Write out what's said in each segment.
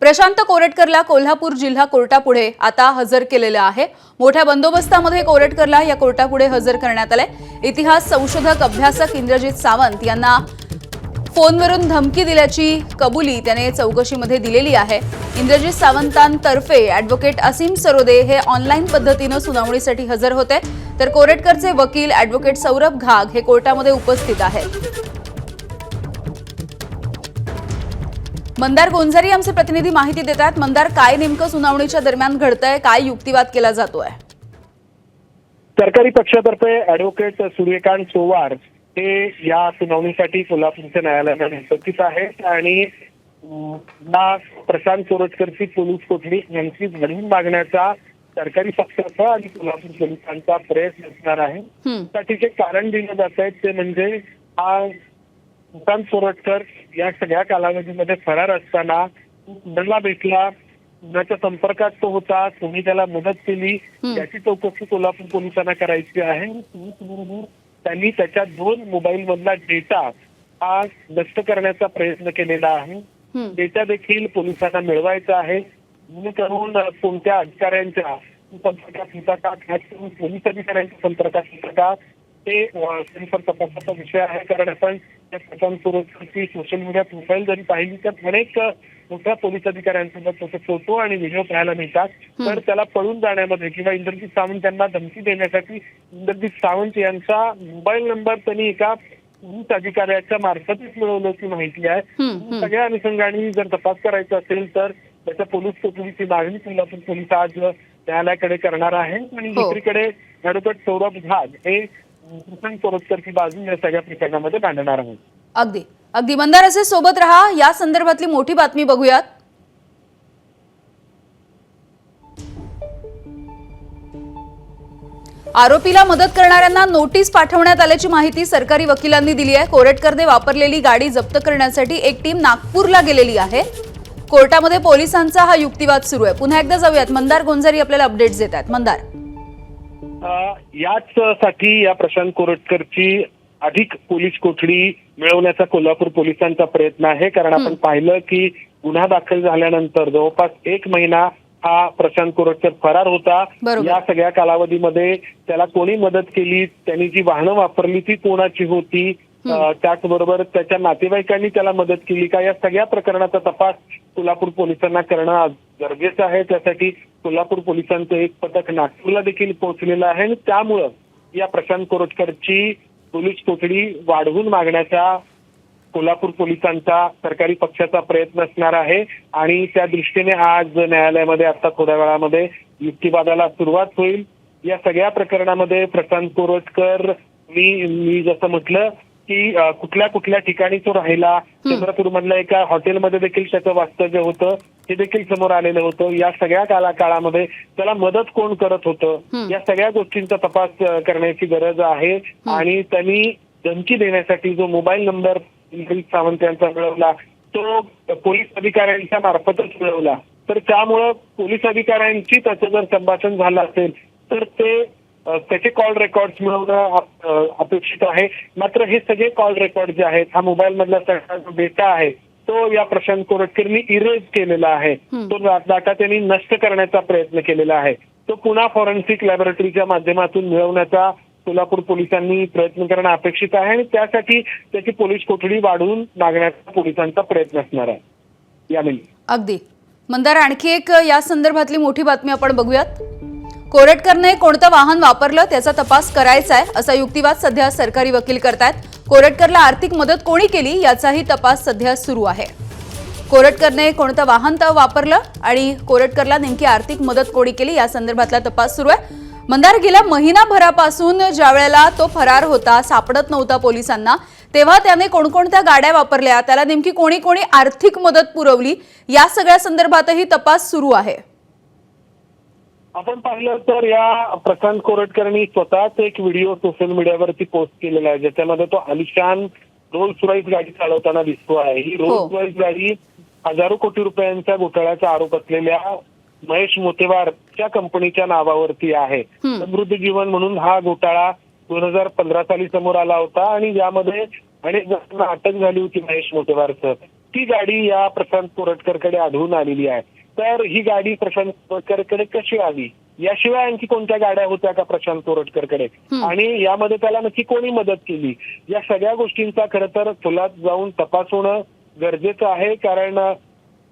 प्रशांत कोरेटकरला कोल्हापूर जिल्हा कोर्टापुढे आता हजर केलेलं आहे। मोठ्या बंदोबस्तामध्ये कोरेटकरला या कोर्टापुढे हजर करण्यात आले। इतिहास संशोधक अभ्यासक इंद्रजित सावंत यांना फोनवरून धमकी दिल्याची कबुली त्याने चौकशीमध्ये दिलेली आहे। इंद्रजित सावंतांतर्फे ॲडव्होकेट असीम सरोदे हे ऑनलाईन पद्धतीने सुनावणीसाठी हजर होते, तर कोरेटकरचे वकील ॲडव्होकेट सौरभ घाग हे कोर्टामध्ये उपस्थित आहेत। मंदार गोंजारी आमचे प्रतिनिधी माहिती देतात। मंदार, काय नेमकं सुनावणीच्या दरम्यान घडतंय, काय युक्तिवाद केला जातोय? सरकारी पक्षातर्फे ॲडव्होकेट सूर्यकांत सोवार हे या सुनावणीसाठी कोल्हापूरच्या न्यायालयात उपस्थित आहेत आणि प्रशांत कोरेटकरची पोलीस कोठडी यांची वाढवून मागण्याचा सरकारी पक्षाचा आणि कोल्हापूर पोलिसांचा प्रयत्न असणार आहे। त्यासाठी जे कारण दिलं जात आहे ते म्हणजे हा प्रशांत कोरेटकर या सगळ्या कालावधीमध्ये फरार असताना कुणाला भेटला, कुणाच्या संपर्कात तो होता, तुम्ही त्याला मदत केली, याची चौकशी कोल्हापूर पोलिसांना करायची आहे। त्यांनी त्याच्या 2 मोबाईल मधला डेटा हा नष्ट करण्याचा प्रयत्न केलेला आहे। डेटा देखील पोलिसांना मिळवायचा आहे, जेणेकरून कोणत्या अधिकाऱ्यांच्या संपर्कात होता का, खास करून पोलीस अधिकाऱ्यांच्या संपर्कात होता का, ते सविस्तर तपासाचा विषय आहे। कारण आपण प्रशांत कोरेटकरची सोशल मीडिया प्रोफाईल जरी पाहिली तर अनेक मोठ्या पोलीस अधिकाऱ्यांसोबत त्याचे फोटो आणि व्हिडिओ पाहायला मिळतात। तर त्याला पळून जाण्यामध्ये किंवा इंद्रजित सावंत यांना धमकी देण्यासाठी इंद्रजित सावंत यांचा मोबाईल नंबर त्यांनी एका पोलीस अधिकाऱ्याच्या मार्फतच मिळवल्याची माहिती आहे। सगळ्या अनुषंगाने जर तपास करायचा असेल तर त्याच्या पोलीस कोठडीची मागणी कोल्हापूर पोलीस आज न्यायालयाकडे करणार आहे आणि दुसरीकडे ॲडव्होकेट सौरभ घाग हे प्रशांत कोरेटकरची बाजू या सगळ्या प्रकरणामध्ये मांडणार आहेत। अगदी मंदार, असे सोबत रहा। या संदर्भातली मोठी बातमी बघूयात। आरोपीला मदत करणाऱ्यांना नोटीस पाठवण्यात आल्याची माहिती सरकारी वकिलांनी दिली आहे। कोरेटकरने वापरलेली गाडी जप्त करण्यासाठी एक टीम नागपूरला गेलेली आहे। कोर्टामध्ये पोलिसांचा हा युक्तिवाद सुरू आहे। पुन्हा एकदा जाऊयात, मंदार गोंजारी आपल्याला अपडेट्स देतात। मंदार, याच साठी या प्रशांत कोरेटकरची अधिक पोलीस कोठडी मिळवण्याचा कोल्हापूर पोलिसांचा प्रयत्न आहे। कारण आपण पाहिलं की गुन्हा दाखल झाल्यानंतर जवळपास 1 महिना हा प्रशांत कोरेटकर फरार होता। या सगळ्या कालावधीमध्ये त्याला कोणी मदत केली, त्यांनी जी वाहनं वापरली ती कोणाची होती, त्याचबरोबर त्याच्या नातेवाईकांनी त्याला मदत केली का, या सगळ्या प्रकरणाचा तपास कोल्हापूर पोलिसांना करणं गरजेचं आहे। त्यासाठी कोल्हापूर पोलिसांचं एक पथक नागपूरला देखील पोहोचलेलं आहे आणि त्यामुळं या प्रशांत कोरेटकरची पोलीस कोठडी वाढवून मागण्याचा कोल्हापूर पोलिसांचा सरकारी पक्षाचा प्रयत्न असणार आहे आणि त्या दृष्टीने आज न्यायालयामध्ये आता थोड्या वेळामध्ये युक्तिवादाला सुरुवात होईल। या सगळ्या प्रकरणामध्ये प्रशांत कोरेटकर मी जसं म्हटलं की कुठल्या ठिकाणी तो राहिला, चंद्रपूर मधल्या एका हॉटेलमध्ये देखील त्याचं वास्तव्य होतं, हे देखील समोर आलेलं होतं। या सगळ्या काळामध्ये त्याला मदत कोण करत होतं, या सगळ्या गोष्टींचा तपास करण्याची गरज आहे आणि त्यांनी धमकी देण्यासाठी जो मोबाईल नंबर इंद्रजित सावंत यांचा मिळवला तो पोलीस अधिकाऱ्यांच्या मार्फतच मिळवला। तर त्यामुळं पोलीस अधिकाऱ्यांची त्याचं जर संभाषण झालं असेल तर त्याचे कॉल रेकॉर्ड मिळवणं अपेक्षित आहे। मात्र हे सगळे कॉल रेकॉर्ड जे आहेत, हा मोबाईल मधला सगळा जो डेटा आहे तो या प्रशांत कोरेटकरनी इरेज केलेला आहे, तो डाटा त्यांनी नष्ट करण्याचा प्रयत्न केलेला आहे। तो पुन्हा फॉरेन्सिक लॅबोरेटरीच्या माध्यमातून मिळवण्याचा कोल्हापूर पोलिसांनी प्रयत्न करणं अपेक्षित आहे आणि त्यासाठी त्याची पोलीस कोठडी वाढवून मागण्याचा पोलिसांचा प्रयत्न असणार आहे। यामिनी, अगदी मंदार, आणखी एक या संदर्भातली मोठी बातमी आपण बघूयात। कोरेटकरने कोणतं वाहन वापरलं त्याचा तपास करायचा आहे, असा युक्तिवाद सध्या सरकारी वकील करतायत। कोरेटकरला आर्थिक मदत कोणी केली याचाही तपास सध्या सुरू आहे। कोरेटकरने कोणतं वाहन वापरलं आणि कोरेटकरला नेमकी आर्थिक मदत कोणी केली या संदर्भातला तपास सुरू आहे। मंदार, गेल्या महिनाभरापासून ज्या वेळेला तो फरार होता, सापडत नव्हता पोलिसांना, तेव्हा त्याने कोणकोणत्या गाड्या वापरल्या, त्याला नेमकी कोणी आर्थिक मदत पुरवली, या सगळ्या संदर्भातही तपास सुरू आहे। आपण पाहिलं तर या प्रशांत कोरेटकरनी स्वतःच एक व्हिडिओ सोशल मीडियावरती पोस्ट केलेला आहे, ज्याच्यामध्ये तो आलिशान रोल्स रॉईस गाडी चालवताना दिसतो आहे। ही रोल्स रॉईस गाडी हजारो कोटी रुपयांच्या घोटाळ्याचा आरोप असलेल्या महेश मोतेवारच्या कंपनीच्या नावावरती आहे। समृद्धी जीवन म्हणून हा घोटाळा 2015 साली समोर आला होता आणि यामध्ये अनेक जणांना अटक झाली होती महेश मोतेवारचं। ती गाडी या प्रशांत कोरटकरकडे आढळून आलेली आहे. तर ही गाडी प्रशांत कोरटकरकडे कशी आली, याशिवाय आणखी कोणत्या गाड्या होत्या का प्रशांत कोरटकरकडे, आणि यामध्ये त्याला नक्की कोणी मदत केली, या सगळ्या गोष्टींचा खरं तर खोलात जाऊन तपास होणं गरजेचं आहे. कारण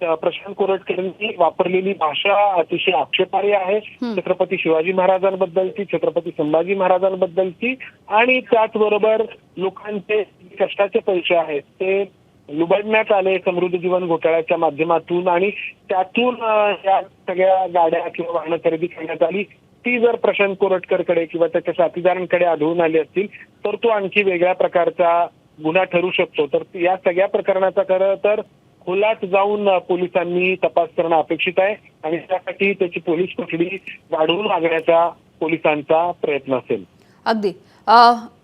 प्रशांत कोरटकरांनी वापरलेली भाषा अतिशय आक्षेपार्ह आहे. छत्रपती शिवाजी महाराजांबद्दलची, छत्रपती संभाजी महाराजांबद्दलची, आणि त्याचबरोबर लोकांचे कष्टाचे पैसे आहेत ते लुबाडण्यात आले समृद्ध जीवन घोटाळ्याच्या माध्यमातून, आणि त्यातून या सगळ्या गाड्या किंवा वाहनं खरेदी करण्यात आली. ती जर प्रशांत कोरटकरकडे किंवा त्याच्या साथीदारांकडे आढळून आली असतील तर तो आणखी वेगळ्या प्रकारचा गुन्हा ठरू शकतो. तर या सगळ्या प्रकरणाचा खरं तर खोलात जाऊन पोलिसांनी तपास करणं अपेक्षित आहे, आणि त्यासाठी त्याची पोलीस कोठडी वाढवून मागण्याचा पोलिसांचा प्रयत्न असेल. अगदी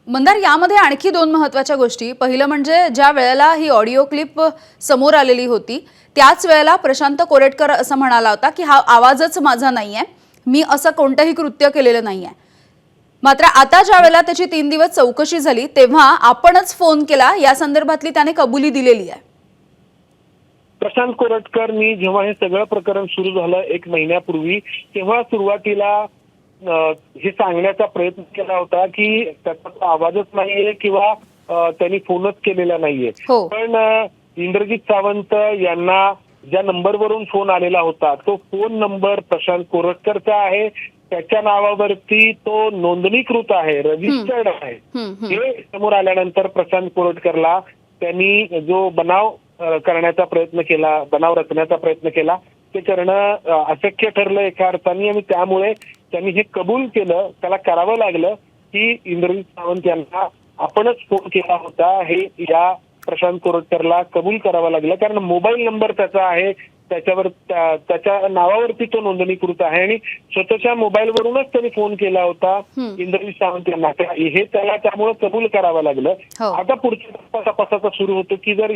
मंदार, यामध्ये आणखी दोन महत्त्वाच्या गोष्टी. पहिलं म्हणजे ज्या वेळेला ही ऑडिओ क्लिप समोर आलेली होती त्याच वेळेला प्रशांत कोरटकर असं म्हणाला होता की हा आवाजच माझा नाहीये, मी असं कोणतंही कृत्य केलेलं नाहीये. मात्र आता ज्या वेळेला त्याची 3 दिवस चौकशी झाली तेव्हा आपणच फोन केला, या संदर्भातली त्याने कबुली दिलेली आहे. प्रशांत कोरटकरनी जेव्हा हे सगळं प्रकरण सुरू झालं 1 महिन्यापूर्वी, तेव्हा सुरुवातीला हे सांगण्याचा प्रयत्न केला होता की त्याचा आवाजच नाहीये किंवा त्यांनी फोनच केलेला नाहीये. पण इंद्रजित सावंत यांना ज्या नंबरवरून फोन आलेला होता तो फोन नंबर प्रशांत कोरटकरचा आहे, त्याच्या नावावरती तो नोंदणीकृत आहे, रजिस्टर्ड आहे. हे समोर आल्यानंतर प्रशांत कोरटकरला त्यांनी जो बनाव करण्याचा प्रयत्न केला, बनाव रचण्याचा प्रयत्न केला, ते करणं अशक्य ठरलं एका अर्थाने, आणि त्यामुळे त्यांनी हे कबूल केलं, त्याला करावं लागलं की इंद्रजित सावंत यांना आपणच फोन केला होता हे या प्रशांत कोरटकरला कबूल करावं लागलं. कारण मोबाईल नंबर त्याचा आहे, त्याच्यावर त्याच्या नावावरती तो नोंदणीकृत आहे, आणि स्वतःच्या मोबाईलवरूनच त्यांनी फोन केला होता इंद्रजित सावंत यांना, हे त्याला त्यामुळे कबूल करावं लागलं. आता पुढच्या तपासाचा सुरू होतो की जर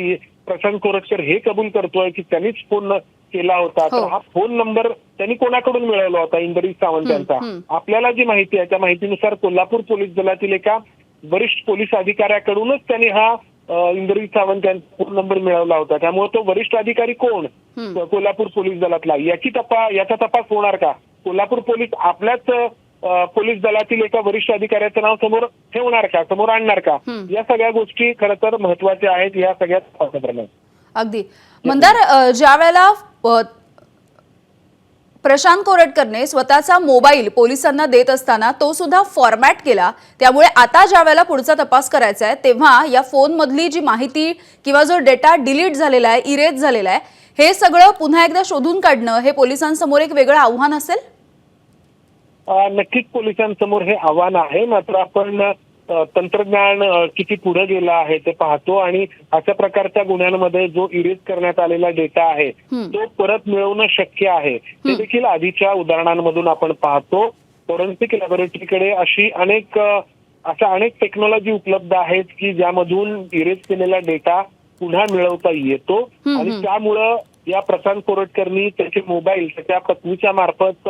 प्रशांत कोरटकर हे कबूल करतोय की त्यांनीच फोन केला होता, तर हा फोन नंबर त्यांनी कोणाकडून मिळवला होता इंद्रजित सावंत यांचा. आपल्याला जी माहिती आहे त्या माहितीनुसार कोल्हापूर पोलीस दलातील एका वरिष्ठ पोलीस अधिकाऱ्याकडूनच त्यांनी हा इंद्रजित सावंत यांचा फोन नंबर मिळवला होता. त्यामुळे तो वरिष्ठ अधिकारी कोण, कोल्हापूर पोलीस दलातला, याचा तपास होणार का? कोल्हापूर पोलीस आपल्याच पोलीस दलातील एका वरिष्ठ अधिकाऱ्याचं नाव समोर ठेवणार का, समोर आणणार का? या सगळ्या गोष्टी खरं तर महत्वाच्या आहेत या सगळ्या तपासाप्रमाणे. अगदी मंदार, ज्या वेळेला प्रशांत कोरटकरने स्वतःचा मोबाईल पोलिसांना देत असताना तो सुद्धा फॉर्मॅट केला, त्यामुळे आता ज्या वेळेला पुढचा तपास करायचा आहे तेव्हा या फोनमधली जी माहिती किंवा जो डेटा डिलीट झालेला आहे, इरेज झालेला आहे, हे सगळं पुन्हा एकदा शोधून काढणं हे पोलिसांसमोर एक वेगळं आव्हान असेल. नक्कीच पोलिसांसमोर हे आव्हान आहे. मात्र आपण तंत्रज्ञान किती पुढे गेलं आहे ते पाहतो, आणि अशा प्रकारच्या गुन्ह्यांमध्ये जो इरेज करण्यात आलेला डेटा आहे तो परत मिळवणं शक्य आहे. ते देखील आधीच्या उदाहरणांमधून आपण पाहतो. फॉरेन्सिक लॅबोरेटरीकडे अशा अनेक टेक्नॉलॉजी उपलब्ध आहेत की ज्यामधून इरेज केलेला डेटा पुन्हा मिळवता येतो, आणि त्यामुळं या प्रशांत कोरटकरनी त्याचे मोबाईल त्याच्या पत्नीच्या मार्फत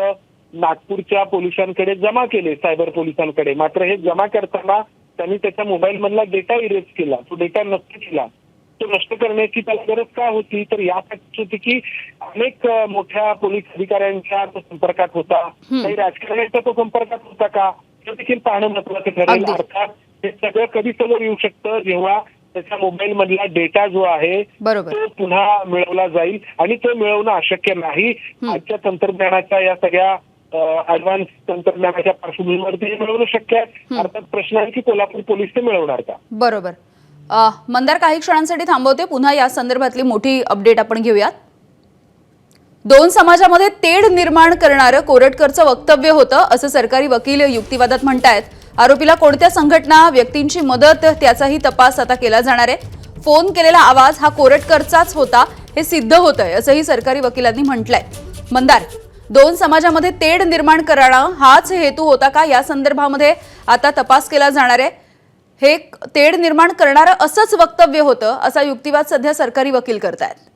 नागपूरच्या पोलिसांकडे जमा केले, सायबर पोलिसांकडे. मात्र हे जमा करताना त्यांनी त्याच्या मोबाईल मधला डेटा इरेज केला, तो डेटा नष्ट केला. तो नष्ट करण्याची त्याला गरज का होती, तर यासाठी होती की अनेक मोठ्या पोलीस अधिकाऱ्यांच्या तो संपर्कात होता, काही राजकारण्यांच्या तो संपर्कात होता का, हे देखील पाहणं महत्वाचं ठरेल. अर्थात हे सगळं कधी समोर येऊ शकतं जेव्हा त्याच्या मोबाईल मधला डेटा जो आहे तो पुन्हा मिळवला जाईल, आणि तो मिळवणं अशक्य नाही. आजच्या तंत्रज्ञानाच्या या सगळ्या ऍडव्हान्स तंत्रज्ञानाच्या पार्श्वभूमीवरती मिळवणं शक्य आहे. अर्थात प्रश्न आहे की कोल्हापूर पोलीस ते मिळवणार का. बरोबर. मंदार, काही क्षणांसाठी थांबवते, पुन्हा या संदर्भातली मोठी अपडेट आपण घेऊयात. 2 समाजामध्ये तेढ निर्माण करणारं कोरटकरचं वक्तव्य होतं असं सरकारी वकील युक्तिवादात म्हणतायत. आरोपीला कोणत्या संघटना, व्यक्तींची मदत, त्याचाही तपास आता केला जाणार आहे. फोन केलेला आवाज हा कोरटकरचाच होता हे सिद्ध होतंय असंही सरकारी वकिलांनी म्हटलंय. मंदार, 2 समाजामध्ये तेढ निर्माण करणं हाच हेतू होता का? या संदर्भामध्ये आता तपास केला जाणार आहे. हे तेढ निर्माण करणारं असंच वक्तव्य होतं असा युक्तिवाद सध्या सरकारी वकील करतायत.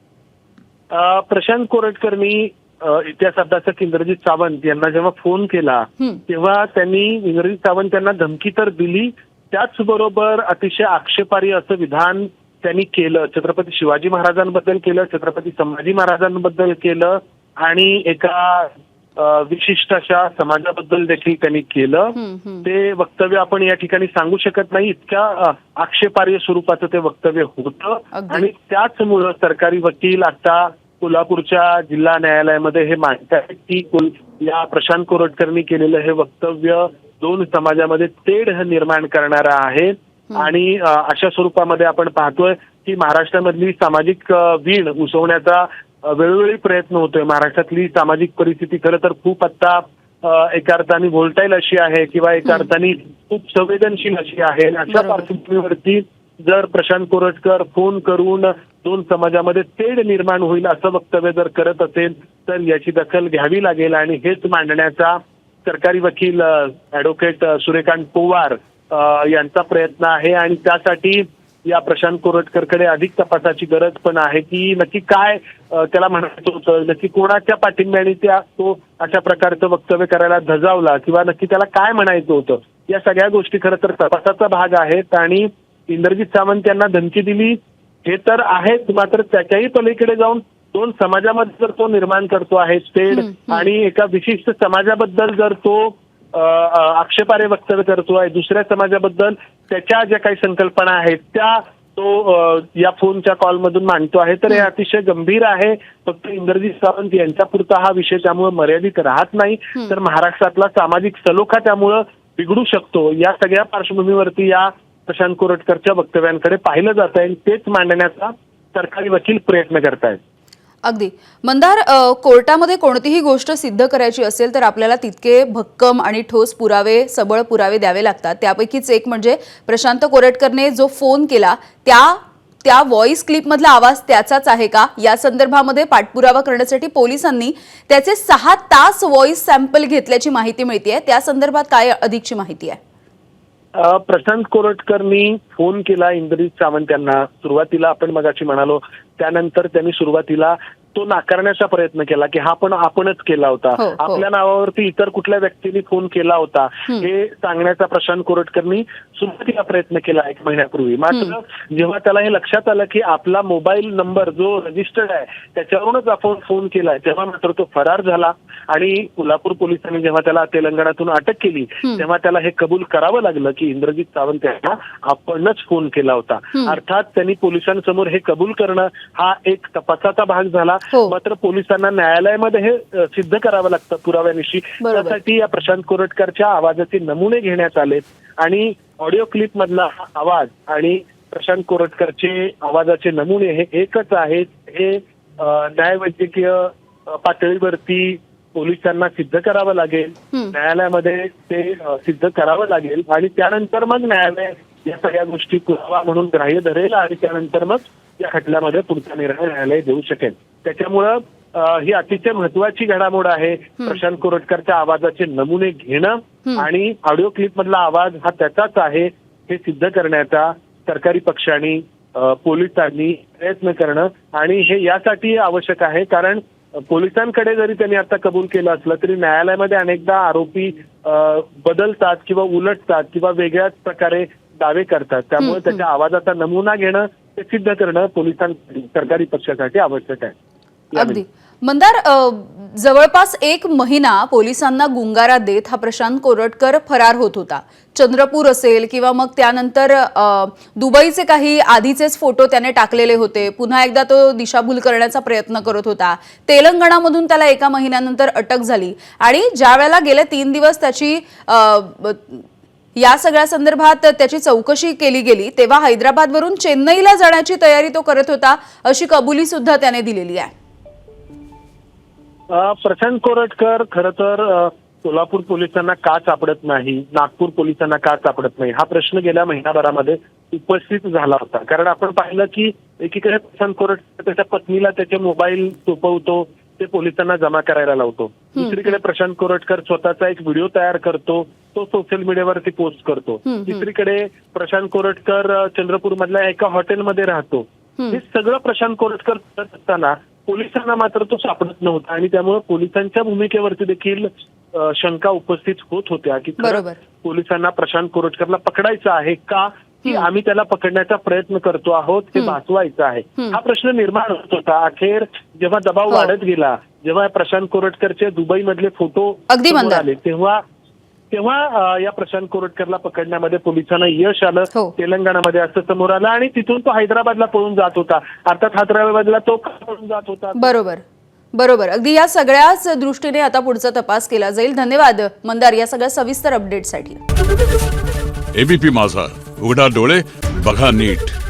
प्रशांत कोरटकरनी इतिहास अभ्यासक इंद्रजित सावंत यांना जेव्हा फोन केला तेव्हा त्यांनी इंद्रजित सावंत यांना धमकी तर दिली, त्याचबरोबर अतिशय आक्षेपार्ह असं विधान त्यांनी केलं, छत्रपती शिवाजी महाराजांबद्दल केलं, छत्रपती संभाजी महाराजांबद्दल केलं आणि एका विशिष्ट अशा समाजाबद्दल देखील त्यांनी केलं. ते वक्तव्य आपण या ठिकाणी सांगू शकत नाही, इतक्या आक्षेपार्ह स्वरूपाचं ते वक्तव्य होतं. आणि त्याचमुळं सरकारी वकील आता कोल्हापूरच्या जिल्हा न्यायालयामध्ये हे मांडतात की या प्रशांत कोरटकरनी केलेलं हे वक्तव्य दोन समाजामध्ये तेढ निर्माण करणारं आहे. आणि अशा स्वरूपामध्ये आपण पाहतोय की महाराष्ट्रामधली सामाजिक वीण उसवण्याचा वेळोवेळी प्रयत्न होतोय. महाराष्ट्रातली सामाजिक परिस्थिती खरं तर खूप आता एका अर्थाने व्होल्टाईल अशी आहे किंवा एका अर्थाने खूप संवेदनशील अशी आहे. अशा पार्श्वभूमीवरती जर प्रशांत कोरटकर फोन करून दोन समाजामध्ये तेढ निर्माण होईल असं वक्तव्य जर करत असेल तर याची दखल घ्यावी लागेल. आणि हेच मांडण्याचा सरकारी वकील ऍडव्होकेट सूर्यकांत पवार यांचा प्रयत्न आहे. आणि त्यासाठी या प्रशांत कोरटकरकडे अधिक तपासाची गरज पण आहे की नक्की काय त्याला म्हणायचं होतं, नक्की कोणाच्या पाठिंब्याने तो अशा प्रकारचं वक्तव्य करायला धजावला किंवा नक्की त्याला काय म्हणायचं होतं. या सगळ्या गोष्टी खरं तर तपासाचा भाग आहेत. आणि इंद्रजित सावंत यांना धमकी दिली हे तर आहेच, मात्र त्याच्याही पलीकडे जाऊन दोन समाजामध्ये जर तो निर्माण करतो आहे तेढ आणि एका विशिष्ट समाजाबद्दल जर तो आक्षेपार्ह वक्तव्य करतो आहे, दुसऱ्या समाजाबद्दल त्याच्या ज्या काही संकल्पना आहेत त्या तो या फोनच्या कॉलमधून मांडतो आहे, तर हे अतिशय गंभीर आहे. फक्त इंद्रजित सावंत यांच्यापुरता हा विषय त्यामुळे मर्यादित राहत नाही, तर महाराष्ट्रातला सामाजिक सलोखा त्यामुळं बिघडू शकतो. या सगळ्या पार्श्वभूमीवरती या प्रशांत कोरटकरच्या वक्तव्यांकडे पाहिलं जात आहे. तेच मांडण्याचा सरकारी वकील प्रयत्न करतायत. अगदी मंदार, कोर्टामध्ये कोणतीही गोष्ट सिद्ध करायची असेल तर आपल्याला तितके भक्कम आणि ठोस पुरावे, सबळ पुरावे द्यावे लागतात. त्यापैकीच एक म्हणजे प्रशांत कोरटकरने जो फोन केला त्या व्हॉइस क्लिपमधला आवाज त्याचाच आहे का, या संदर्भामध्ये पाठपुरावा करण्यासाठी पोलिसांनी त्याचे 6 तास व्हॉइस सॅम्पल घेतल्याची माहिती मिळते. त्या संदर्भात काय अधिकची माहिती आहे? प्रशांत कोरटकरनी फोन केला इंद्रजित सावंत यांना. सुरुवातीला आपण मगाशी म्हणालो त्यानंतर त्यांनी सुरुवातीला तो नाकारण्याचा प्रयत्न केला की हा पण आपणच केला होता, आपल्या नावावरती इतर कुठल्या व्यक्तीने फोन केला होता हे सांगण्याचा प्रशांत कोरटकरनी सुरुवातीला प्रयत्न केला 1 महिन्यापूर्वी. मात्र जेव्हा त्याला हे लक्षात आलं की आपला मोबाईल नंबर जो रजिस्टर्ड आहे त्याच्यावरूनच आपण फोन केलाय, तेव्हा मात्र तो फरार झाला. आणि कोल्हापूर पोलिसांनी जेव्हा त्याला तेलंगणातून अटक केली तेव्हा त्याला हे कबूल करावं लागलं की इंद्रजित सावंत यांना आपणच फोन केला होता. अर्थात त्यांनी पोलिसांसमोर हे कबूल करणं हा एक तपासाचा भाग झाला. मात्र पोलिसांना न्यायालयामध्ये हे सिद्ध करावं लागतं पुराव्यानिशी. त्यासाठी या प्रशांत कोरटकरच्या आवाजाचे नमुने घेण्यात आले आणि ऑडिओ क्लिप मधला आवाज आणि प्रशांत कोरटकरचे आवाजाचे नमुने हे एकच आहेत. हे न्यायवैद्यकीय पातळीवरती पोलिसांना सिद्ध करावं लागेल, न्यायालयामध्ये ते सिद्ध करावं लागेल आणि त्यानंतर मग न्यायालय या सगळ्या गोष्टी पुरावा म्हणून ग्राह्य धरेल आणि त्यानंतर मग या खटल्यामध्ये पुढचा निर्णय न्यायालय देऊ शकेल. त्याच्यामुळं ही अतिशय महत्वाची घडामोड आहे. प्रशांत कोरटकरच्या आवाजाचे नमुने घेणं आणि ऑडिओ क्लिप मधला आवाज हा त्याचाच आहे हे सिद्ध करण्याचा सरकारी पक्षांनी पोलिसांनी प्रयत्न करणं आणि हे यासाठी आवश्यक आहे कारण पोलिसांकडे जरी त्यांनी आता कबूल केलं असलं तरी न्यायालयामध्ये अनेकदा आरोपी बदलतात किंवा उलटतात किंवा वेगळ्याच प्रकारे दावे करतात. त्यामुळे त्याच्या आवाजाचा नमुना घेणं ते सिद्ध करणं सरकारी पक्षासाठी आवश्यक आहे. अगदी मंदार, जवळपास 1 महिना पोलिसांना गुंगारा देत हा प्रशांत कोरटकर फरार होत होता. चंद्रपूर असेल किंवा मग त्यानंतर दुबईचे काही आधीचेच फोटो त्याने टाकलेले होते. पुन्हा एकदा तो दिशाभूल करण्याचा प्रयत्न करत होता. तेलंगणामधून त्याला 1 महिन्यानंतर अटक झाली आणि ज्या वेळेला गेले 3 दिवस त्याची या सगळ्या संदर्भात त्याची चौकशी केली गेली तेव्हा हैदराबादवरून चेन्नईला जाण्याची तयारी तो करत होता अशी कबुली सुद्धा त्याने दिलेली आहे. प्रशांत कोरटकर खरं तर कोल्हापूर पोलिसांना का सापडत नाही, नागपूर पोलिसांना का सापडत नाही हा प्रश्न गेल्या महिनाभरामध्ये उपस्थित झाला होता. कारण आपण पाहिलं की एकीकडे प्रशांत कोरटकर त्याच्या पत्नीला त्याचे मोबाईल सोपवतो, ते पोलिसांना जमा करायला लावतो. दुसरीकडे प्रशांत कोरटकर स्वतःचा एक व्हिडिओ तयार करतो, तो सोशल मीडियावरती पोस्ट करतो. तिसरीकडे प्रशांत कोरटकर चंद्रपूर मधल्या एका हॉटेलमध्ये राहतो. हे सगळं प्रशांत कोरटकर करत असताना पोलिसांना मात्र तो सापडत नव्हता आणि त्यामुळे पोलिसांच्या भूमिकेवरती देखील शंका उपस्थित होत होत्या की पोलिसांना प्रशांत कोरटकरला पकडायचं आहे का, की आम्ही त्याला पकडण्याचा प्रयत्न करतो आहोत, हे भासवायचं आहे. हा प्रश्न निर्माण होत होता. अखेर जेव्हा दबाव वाढत गेला, जेव्हा प्रशांत कोरटकरचे दुबईमधले फोटो अगदी समोर मंदार. आले, तेव्हा या प्रशांत कोरटकरला पकडण्यामध्ये पोलिसांना यश आलं. हो. तेलंगणामध्ये असं समोर आलं आणि तिथून तो हैदराबादला पळून जात होता. अर्थात हैदराबादला तो का पळून जात होता? बरोबर. अगदी या सगळ्याच दृष्टीने आता पुढचा तपास केला जाईल. धन्यवाद मंदार या सगळ्या सविस्तर अपडेटसाठी. एबीपी माझा, उघडा डोळे बघा नीट.